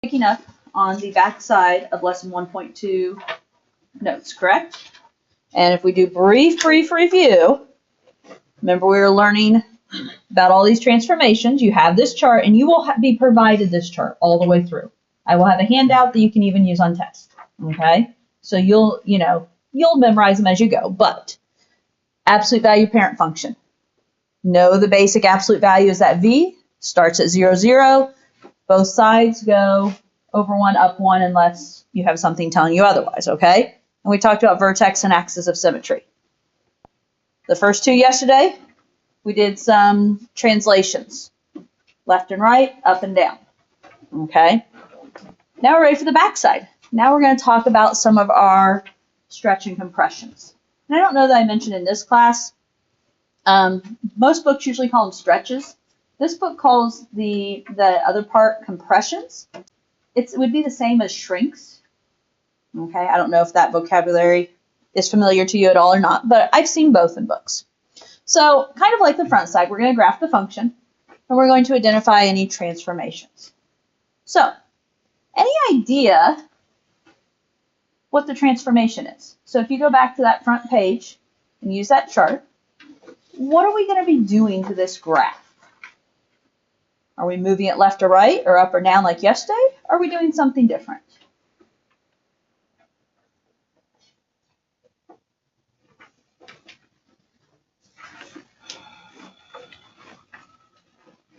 Picking up on the back side of lesson 1.2 notes, correct? And if we do brief review, remember we were learning about all these transformations. You have this chart, and you will be provided this chart all the way through. I will have a handout that you can even use on test, okay? So you'll memorize them as you go, but absolute value parent function. Know the basic absolute value is that V, starts at 0, 0. Both sides go over 1, up 1, unless you have something telling you otherwise, okay? And we talked about vertex and axis of symmetry. The first two yesterday, we did some translations, left and right, up and down, okay? Now we're ready for the backside. Now we're going to talk about some of our stretch and compressions. And I don't know that I mentioned in this class, most books usually call them stretches. This book calls the other part compressions. It would be the same as shrinks. Okay, I don't know if that vocabulary is familiar to you at all or not, but I've seen both in books. So kind of like the front side, we're going to graph the function, and we're going to identify any transformations. So, any idea what the transformation is? So if you go back to that front page and use that chart, what are we going to be doing to this graph? Are we moving it left or right or up or down like yesterday? Or are we doing something different?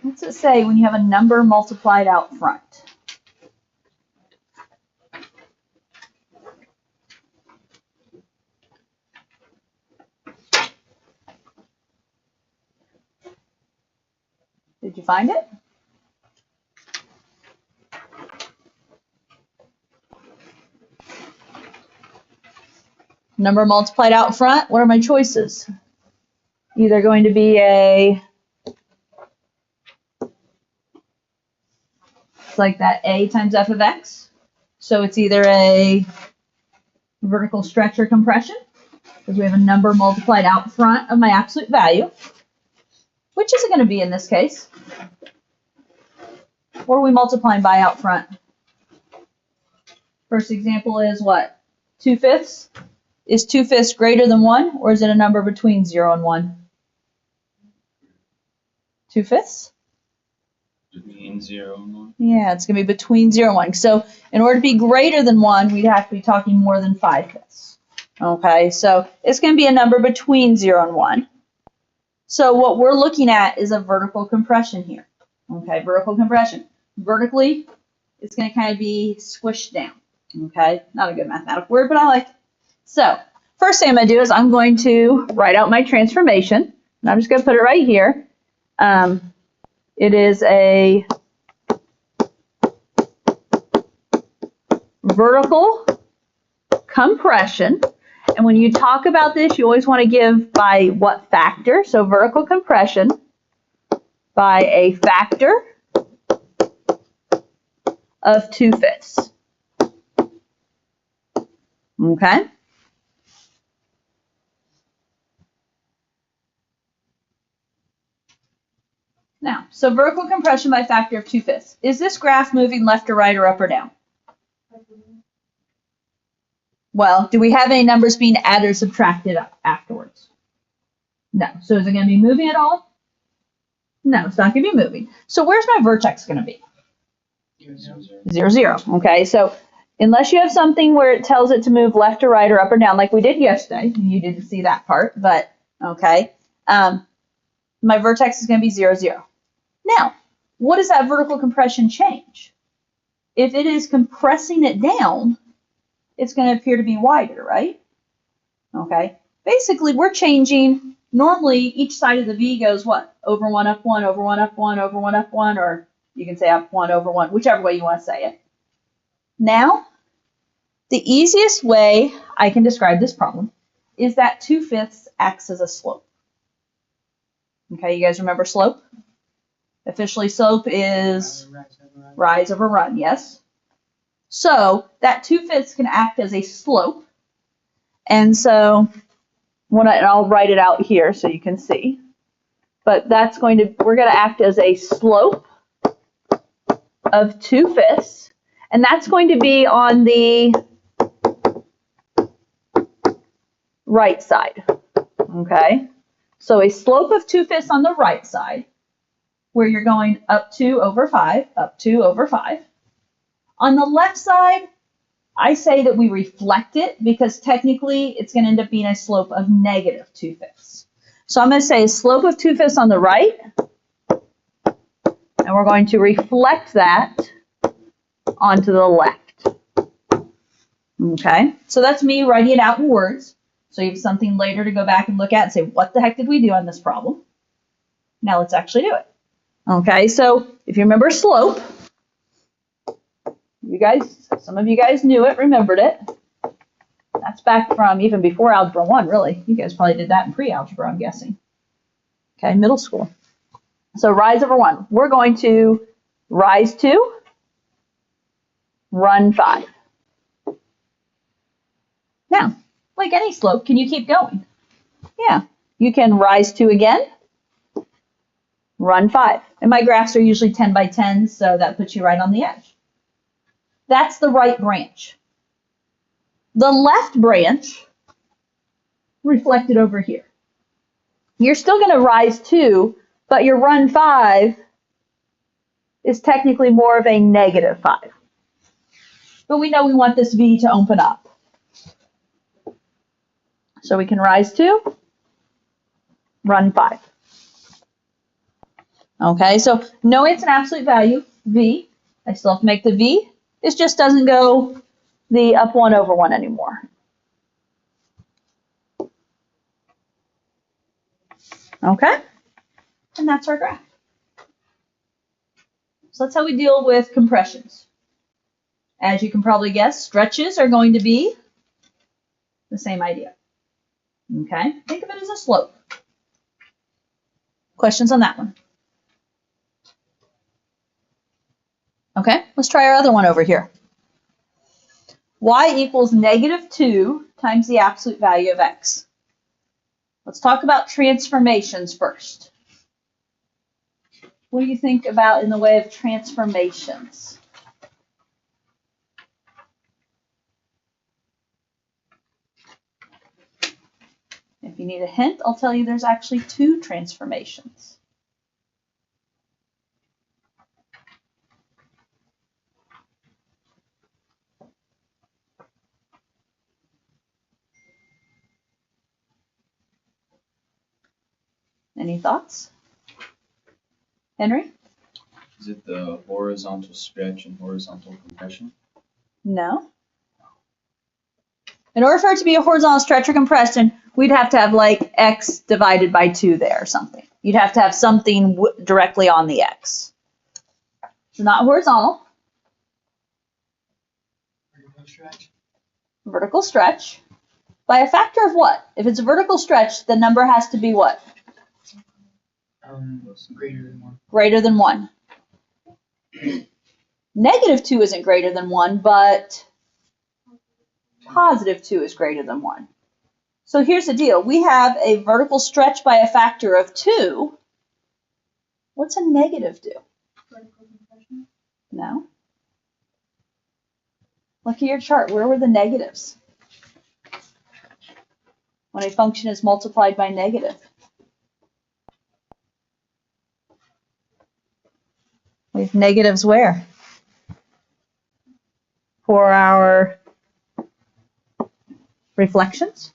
What's it say when you have a number multiplied out front? Did you find it? Number multiplied out front, what are my choices? Either going to be it's like that a times f of x. So it's either a vertical stretch or compression, because we have a number multiplied out front of my absolute value. Which is it going to be in this case? What are we multiplying by out front? First example is what? 2/5? Is 2/5 greater than 1, or is it a number between 0 and 1? 2/5? Between 0 and 1? Yeah, it's going to be between 0 and 1. So in order to be greater than 1, we'd have to be talking more than 5/5. Okay, so it's going to be a number between 0 and 1. So what we're looking at is a vertical compression here. Okay, vertical compression. Vertically, it's going to kind of be squished down. Okay, not a good mathematical word, but I like it. So first thing I'm going to do is I'm going to write out my transformation. And I'm just going to put it right here. It is a vertical compression. And when you talk about this, you always want to give by what factor. So vertical compression by a factor of 2/5. Okay? Now, so vertical compression by factor of 2/5. Is this graph moving left or right or up or down? Well, do we have any numbers being added or subtracted afterwards? No. So is it going to be moving at all? No, it's not going to be moving. So where's my vertex going to be? 0, 0. Okay, so unless you have something where it tells it to move left or right or up or down, like we did yesterday, you didn't see that part, but okay, my vertex is going to be 0, 0. Now, what does that vertical compression change? If it is compressing it down, it's going to appear to be wider, right? Okay. Basically, we're changing, normally each side of the V goes what? Over 1, up 1, over 1, up 1, over 1, up 1, or you can say up 1, over 1, whichever way you want to say it. Now, the easiest way I can describe this problem is that 2/5 acts as a slope. Okay, you guys remember slope? Officially, slope is rise over run, yes? So that 2/5 can act as a slope. And so I'll write it out here so you can see. But we're going to act as a slope of 2/5. And that's going to be on the right side, okay? So a slope of 2/5 on the right side, where you're going up 2 over 5, up 2 over 5. On the left side, I say that we reflect it because technically it's going to end up being a slope of negative 2/5. So I'm going to say a slope of 2/5 on the right, and we're going to reflect that onto the left. Okay, so that's me writing it out in words. So you have something later to go back and look at and say, what the heck did we do on this problem? Now let's actually do it. Okay, so if you remember slope, some of you guys knew it, remembered it. That's back from even before Algebra 1, really. You guys probably did that in pre-algebra, I'm guessing. Okay, middle school. So rise over 1. We're going to rise 2, run 5. Now, like any slope, can you keep going? Yeah, you can rise 2 again, run 5. And my graphs are usually 10 by 10, so that puts you right on the edge. That's the right branch. The left branch reflected over here. You're still going to rise 2, but your run 5 is technically more of a negative 5. But we know we want this V to open up. So we can rise 2, run 5. Okay, so no, it's an absolute value, V. I still have to make the V. This just doesn't go the up 1 over 1 anymore. Okay, and that's our graph. So that's how we deal with compressions. As you can probably guess, stretches are going to be the same idea. Okay, think of it as a slope. Questions on that one? Okay, let's try our other one over here. Y equals -2 times the absolute value of x. Let's talk about transformations first. What do you think about in the way of transformations? If you need a hint, I'll tell you there's actually 2 transformations. Any thoughts? Henry? Is it the horizontal stretch and horizontal compression? No. In order for it to be a horizontal stretch or compression, we'd have to have like x divided by 2 there or something. You'd have to have something directly on the x. So not horizontal. Vertical stretch. Vertical stretch. By a factor of what? If it's a vertical stretch, the number has to be what? Greater than 1. Greater than 1. -2 isn't greater than 1, but +2 is greater than 1. So here's the deal. We have a vertical stretch by a factor of 2. What's a negative do? Vertical compression. No. Look at your chart. Where were the negatives? When a function is multiplied by negative. We have negatives where? For our reflections.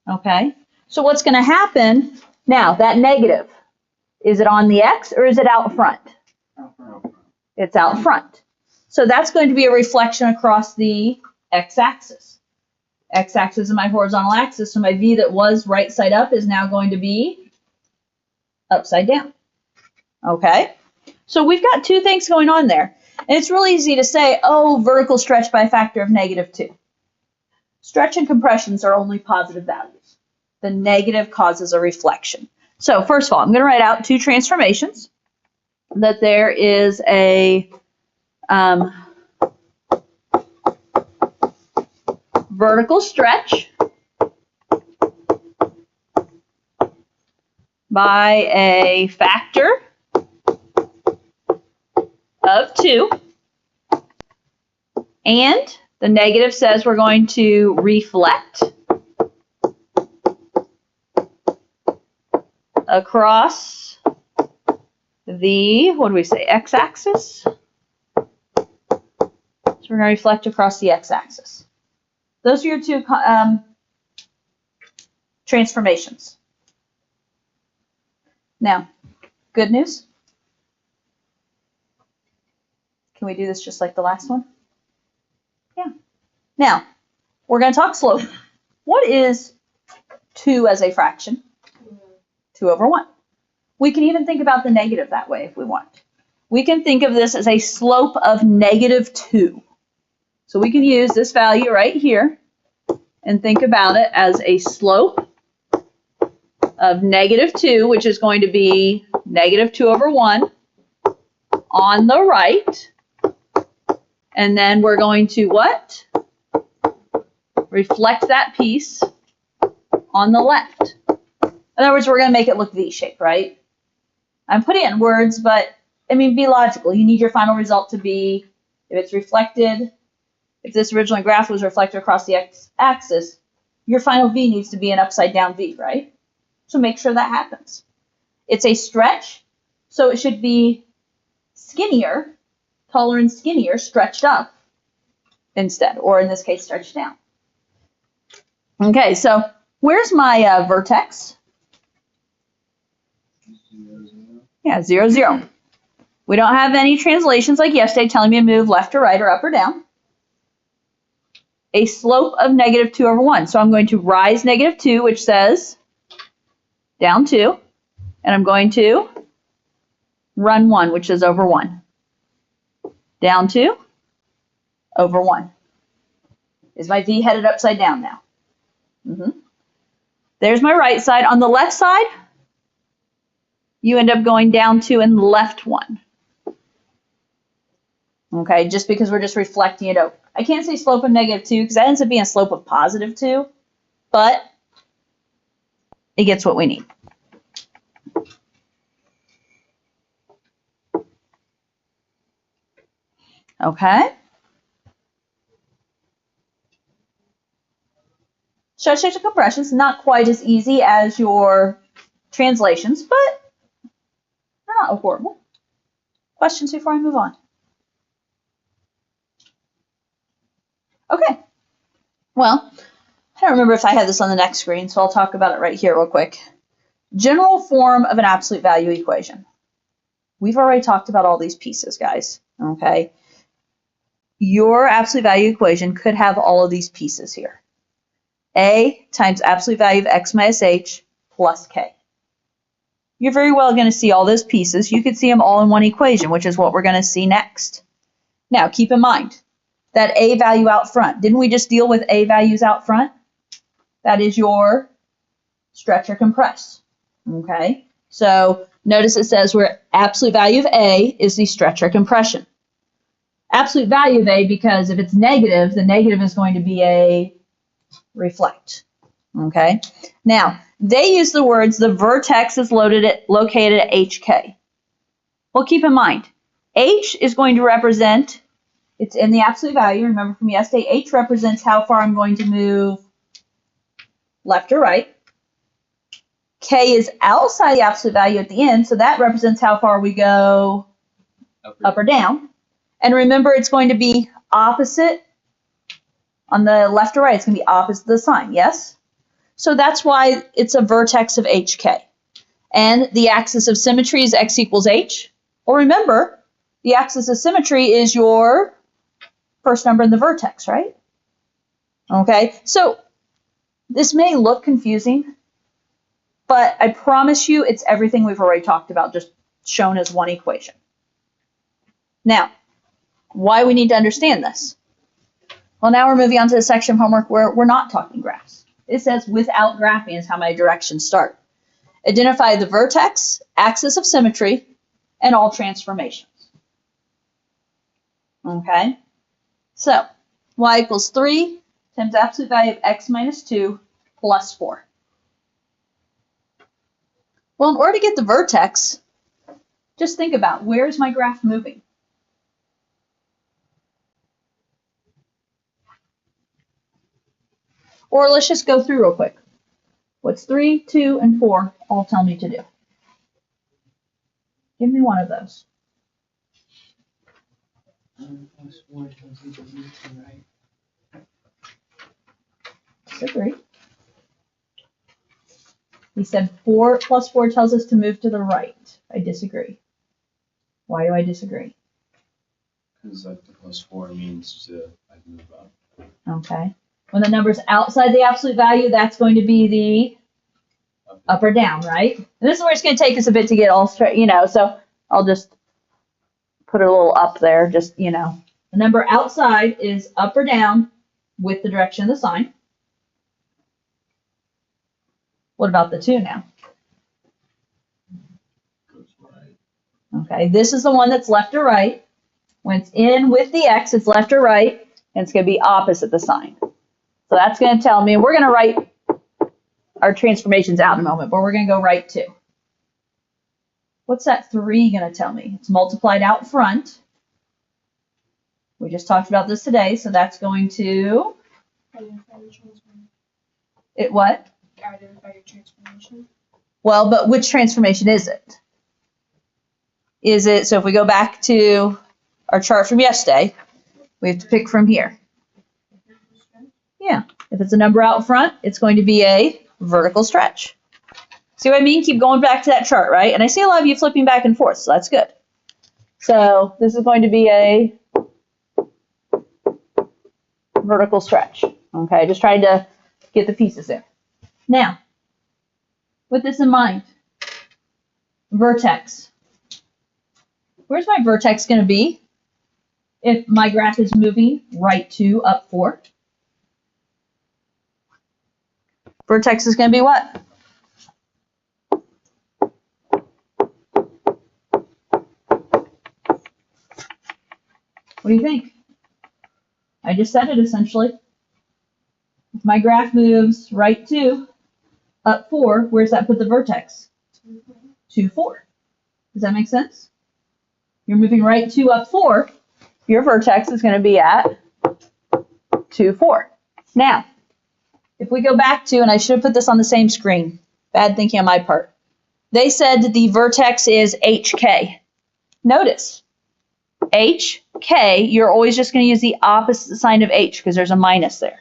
Okay. So what's going to happen now? That negative, is it on the x or is it out front? Out front. It's out front. So that's going to be a reflection across the x-axis. X-axis is my horizontal axis, so my V that was right side up is now going to be upside down. Okay? So we've got 2 things going on there. And it's really easy to say, oh, vertical stretch by a factor of -2. Stretch and compressions are only positive values. The negative causes a reflection. So first of all, I'm going to write out 2 transformations. That there is a vertical stretch by a factor of 2. And the negative says we're going to reflect across the, what do we say, x-axis? So we're going to reflect across the x-axis. Those are your two transformations. Now, good news. Can we do this just like the last one? Yeah. Now, we're going to talk slope. What is 2 as a fraction? 2 over 1. We can even think about the negative that way if we want. We can think of this as a slope of -2. So we can use this value right here and think about it as a slope of -2, which is going to be -2 over 1 on the right. And then we're going to what? Reflect that piece on the left. In other words, we're going to make it look V-shaped, right? I'm putting it in words, but I mean, be logical. You need your final result to be, if it's reflected, if this original graph was reflected across the x-axis, your final V needs to be an upside down V, right? So make sure that happens. It's a stretch, so it should be skinnier, taller and skinnier, stretched up instead, or in this case, stretched down. Okay, so where's my vertex? 0, 0. Yeah, 0, 0. We don't have any translations like yesterday telling me to move left or right or up or down. A slope of -2 over 1. So I'm going to rise -2, which says down 2. And I'm going to run 1, which is over 1. Down 2, over 1. Is my V headed upside down now? There's my right side. On the left side, you end up going down 2 and left 1. Okay, just because we're just reflecting it over. I can't say slope of -2 because that ends up being a slope of +2, but it gets what we need. Okay. Stretch to compression is not quite as easy as your translations, but they're not horrible. Questions before I move on? Okay. Well, I don't remember if I had this on the next screen, so I'll talk about it right here real quick. General form of an absolute value equation. We've already talked about all these pieces, guys. Okay. Your absolute value equation could have all of these pieces here. A times absolute value of x minus h plus k. You're very well going to see all those pieces. You could see them all in one equation, which is what we're going to see next. Now, keep in mind that a value out front. Didn't we just deal with a values out front? That is your stretch or compress. Okay, so notice it says where absolute value of a is the stretch or compression. Absolute value of a, because if it's negative, the negative is going to be a reflect. Okay, now they use the words the vertex is located at HK. Well, keep in mind, H is going to represent, it's in the absolute value. Remember from yesterday, H represents how far I'm going to move left or right. K is outside the absolute value at the end, so that represents how far we go up or down. And remember, it's going to be opposite on the left or right. It's going to be opposite the sign, yes? So that's why it's a vertex of HK. And the axis of symmetry is x equals h. Or remember, the axis of symmetry is your first number in the vertex, right? Okay, so this may look confusing, but I promise you it's everything we've already talked about, just shown as one equation. Now, why we need to understand this? Well, now we're moving on to the section of homework where we're not talking graphs. It says without graphing is how my directions start. Identify the vertex, axis of symmetry, and all transformations. Okay, so y equals 3 times absolute value of x minus 2 plus 4. Well, in order to get the vertex, just think about where's my graph moving? Or let's just go through real quick. What's 3, 2, and 4 all tell me to do? Give me one of those. Plus 4 tells you to move to the right. Disagree. He said 4 plus 4 tells us to move to the right. I disagree. Why do I disagree? Because the +4 means to like move up. Okay. When the number's outside the absolute value, that's going to be the up or down, right? And this is where it's going to take us a bit to get all straight, so I'll just put a little up there, just, The number outside is up or down with the direction of the sign. What about the 2 now? Goes right. Okay, this is the one that's left or right. When it's in with the X, it's left or right, and it's going to be opposite the sign. So that's going to tell me, we're going to write our transformations out in a moment, but we're going to go right 2. What's that 3 going to tell me? It's multiplied out front. We just talked about this today, so that's going to, Identify your transformation. it what? Identify your transformation. Well, but which transformation is it? Is it, so if we go back to our chart from yesterday, we have to pick from here. Yeah, if it's a number out front, it's going to be a vertical stretch. See what I mean? Keep going back to that chart, right? And I see a lot of you flipping back and forth, so that's good. So this is going to be a vertical stretch. Okay, just trying to get the pieces there. Now, with this in mind, vertex. Where's my vertex going to be if my graph is moving right 2, up 4? Vertex is going to be what? What do you think? I just said it essentially. If my graph moves right 2, up 4, where's that put the vertex? 2, 4. Does that make sense? You're moving right 2, up 4. Your vertex is going to be at 2, 4. Now, if we go back to, and I should have put this on the same screen, bad thinking on my part. They said the vertex is HK. Notice, HK, you're always just going to use the opposite sign of H because there's a minus there.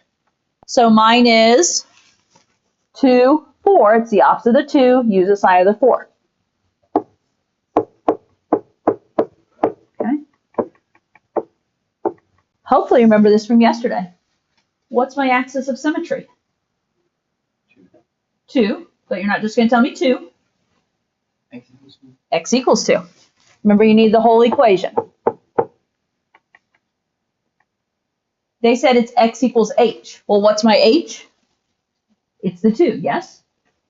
So mine is 2, 4. It's the opposite of the 2. Use the sign of the 4. Okay. Hopefully you remember this from yesterday. What's my axis of symmetry? 2. But you're not just going to tell me 2. X equals 2. X equals 2. Remember, you need the whole equation. They said it's X equals H. Well, what's my H? It's the 2, yes?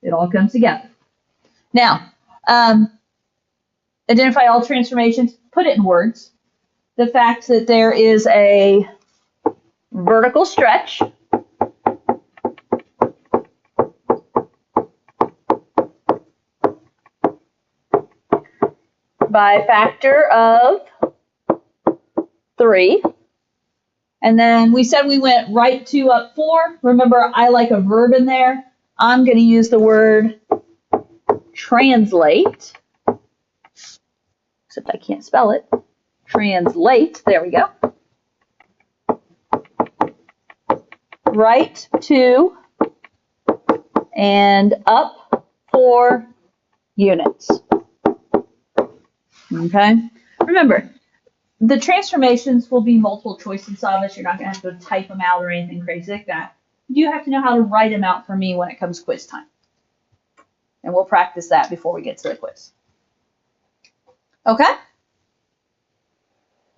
It all comes together. Now, identify all transformations. Put it in words. The fact that there is a vertical stretch by a factor of 3. And then we said we went right 2, up 4. Remember, I like a verb in there. I'm going to use the word translate, except I can't spell it. Translate, there we go. Right 2 and up 4 units. Okay? Remember, the transformations will be multiple choice and solve it. You're not going to have to type them out or anything crazy like that. You do have to know how to write them out for me when it comes quiz time. And we'll practice that before we get to the quiz. Okay?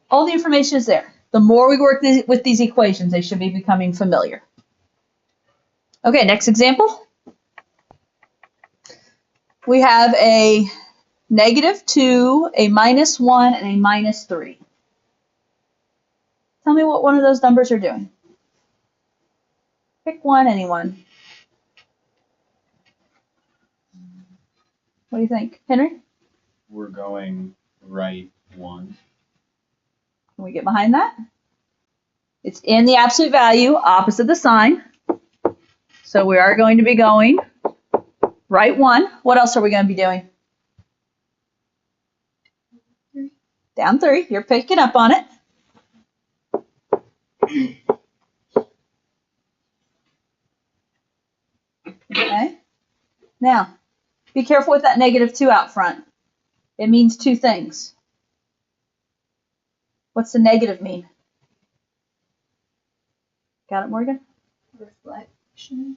All the information is there. The more we work with these equations, they should be becoming familiar. Okay, next example. We have a -2, a -1, and a -3. Tell me what one of those numbers are doing. Pick one, anyone. What do you think? Henry? We're going right 1. Can we get behind that? It's in the absolute value, opposite the sign. So we are going to be going right 1. What else are we going to be doing? Down 3. You're picking up on it. Okay. Now, be careful with that -2 out front. It means 2 things. What's the negative mean? Got it, Morgan? Reflection.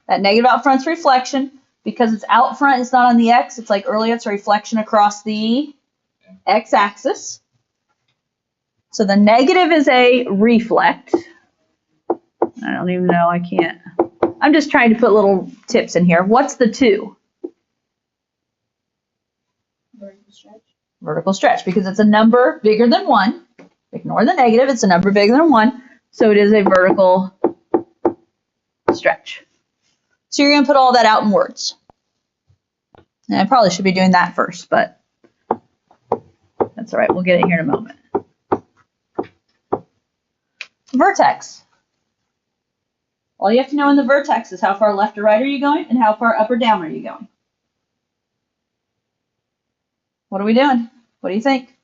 That negative out front's reflection. Because it's out front, it's not on the x. It's like earlier, it's a reflection across the x-axis. So the negative is a reflect. I don't even know, I can't. I'm just trying to put little tips in here. What's the 2? Vertical stretch. Vertical stretch, because it's a number bigger than 1. Ignore the negative, it's a number bigger than 1. So it is a vertical stretch. So you're going to put all that out in words. And I probably should be doing that first, but that's all right. We'll get it here in a moment. Vertex. All you have to know in the vertex is how far left or right are you going and how far up or down are you going. What are we doing? What do you think?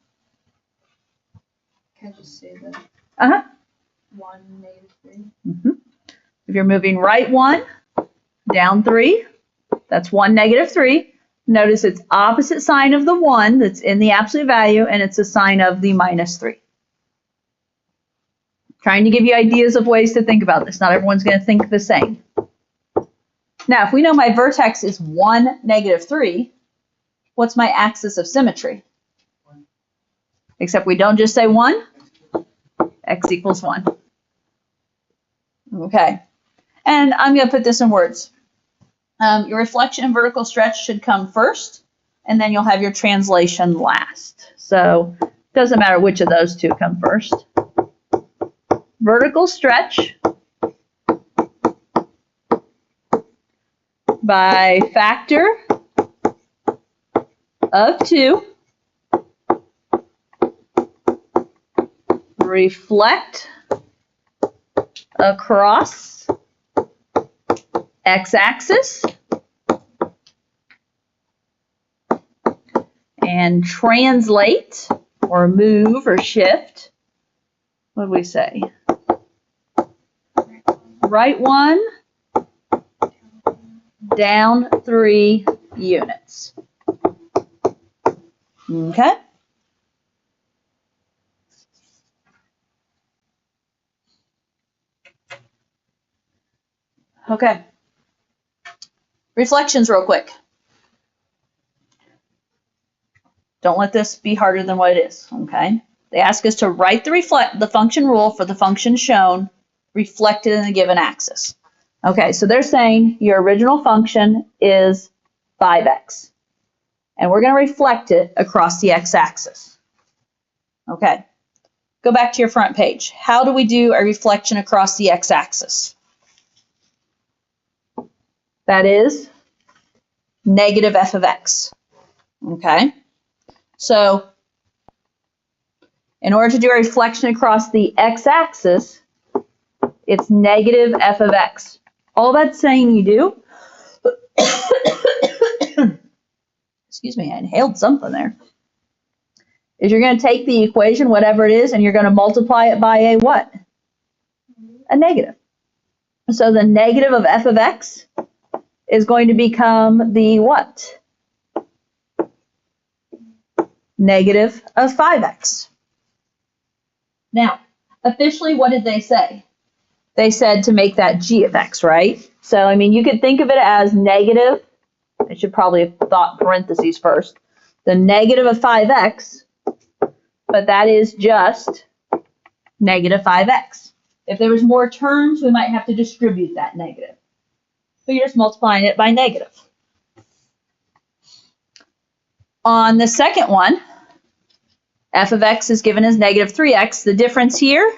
Can I just say that? 1, -3. If you're moving right 1, down 3, that's 1, -3. Notice it's opposite sign of the 1 that's in the absolute value, and it's a sign of the -3. Trying to give you ideas of ways to think about this. Not everyone's going to think the same. Now, if we know my vertex is 1, -3, what's my axis of symmetry? Except we don't just say 1. X equals 1. Okay. And I'm going to put this in words. Your reflection and vertical stretch should come first, and then you'll have your translation last. So it doesn't matter which of those 2 come first. Vertical stretch by factor of 2. Reflect across x-axis and translate or move or shift. What do we say? Right 1, down 3 units. Okay? Okay. Reflections real quick. Don't let this be harder than what it is, okay? They ask us to write the function rule for the function shown reflected in the given axis. Okay, so they're saying your original function is 5x. And we're going to reflect it across the x-axis. Okay, go back to your front page. How do we do a reflection across the x-axis? That is negative f of x. Okay, so in order to do a reflection across the x-axis, it's negative f of x. All that's saying you do, excuse me, I inhaled something there, is you're going to take the equation, whatever it is, and you're going to multiply it by a what? A negative. So the negative of f of x is going to become the what? Negative of 5x. Now, officially, what did they say? They said to make that g of x, right? So, I mean, you could think of it as negative. I should probably have thought parentheses first. The negative of 5x, but that is just negative 5x. If there was more terms, we might have to distribute that negative. So you're just multiplying it by negative. On the second one, f of x is given as negative 3x. The difference here,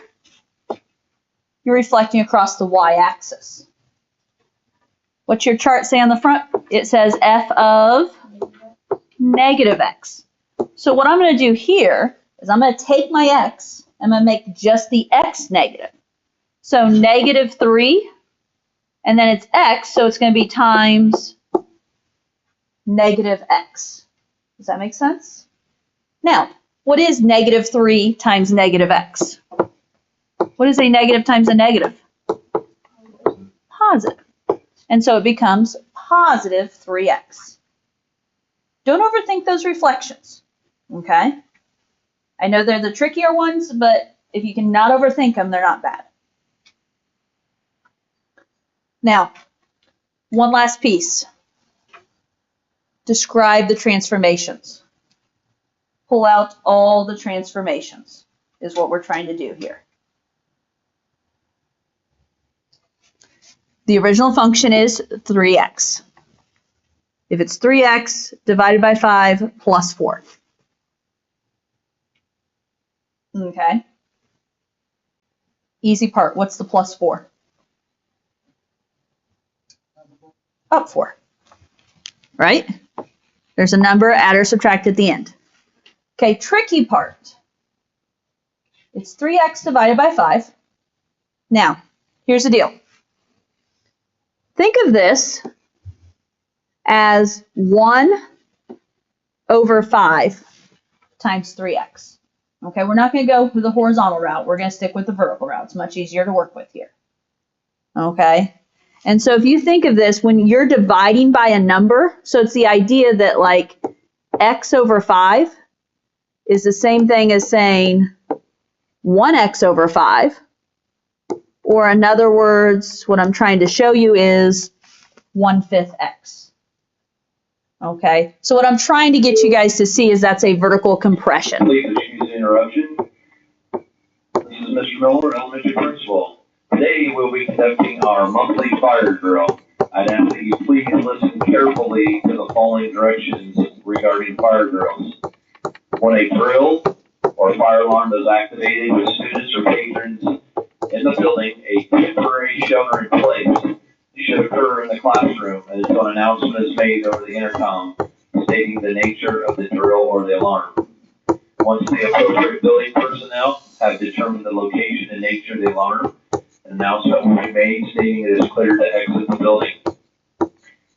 you're reflecting across the y-axis. What's your chart say on the front? It says f of negative x. So what I'm going to do here is I'm going to take my x, I'm going to make just the x negative. So negative 3 and then it's x, so it's going to be times negative x. Does that make sense? Now, what is negative 3 times negative x? What is a negative times a negative? Positive. And so it becomes positive 3x. Don't overthink those reflections, okay? I know they're the trickier ones, but if you can not overthink them, they're not bad. Now, one last piece. Describe the transformations. Pull out all the transformations is what we're trying to do here. The original function is 3x. If it's 3x divided by 5 plus 4. Okay. Easy part. What's the plus 4? Up 4. Right? There's a number, add or subtract at the end. Okay, tricky part. It's 3x divided by 5. Now, here's the deal. Think of this as 1 over 5 times 3x. Okay, we're not going to go with the horizontal route. We're going to stick with the vertical route. It's much easier to work with here. Okay, and so if you think of this, when you're dividing by a number, so it's the idea that like x over 5 is the same thing as saying 1x over 5. Or in other words, what I'm trying to show you is 1/5 x. Okay, so what I'm trying to get you guys to see is that's a vertical compression. Please excuse the interruption. This is Mr. Miller, elementary principal. Today we'll be conducting our monthly fire drill. I'd ask that you please listen carefully to the following directions regarding fire drills. When a drill or fire alarm is activated with students or patrons in the building, a temporary shelter in place should occur in the classroom until an announcement is made over the intercom stating the nature of the drill or the alarm. Once the appropriate building personnel have determined the location and nature of the alarm, an announcement will be made stating it is clear to exit the building.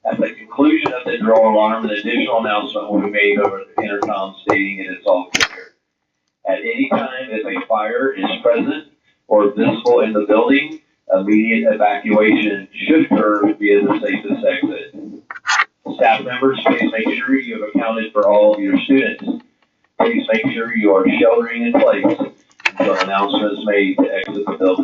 At the conclusion of the drill alarm, an additional announcement will be made over the intercom stating it is all clear. At any time, if a fire is present or visible in the building, immediate evacuation should occur via the safest exit. Staff members, please make sure you have accounted for all of your students. Please make sure you are sheltering in place until an announcement is made to exit the building.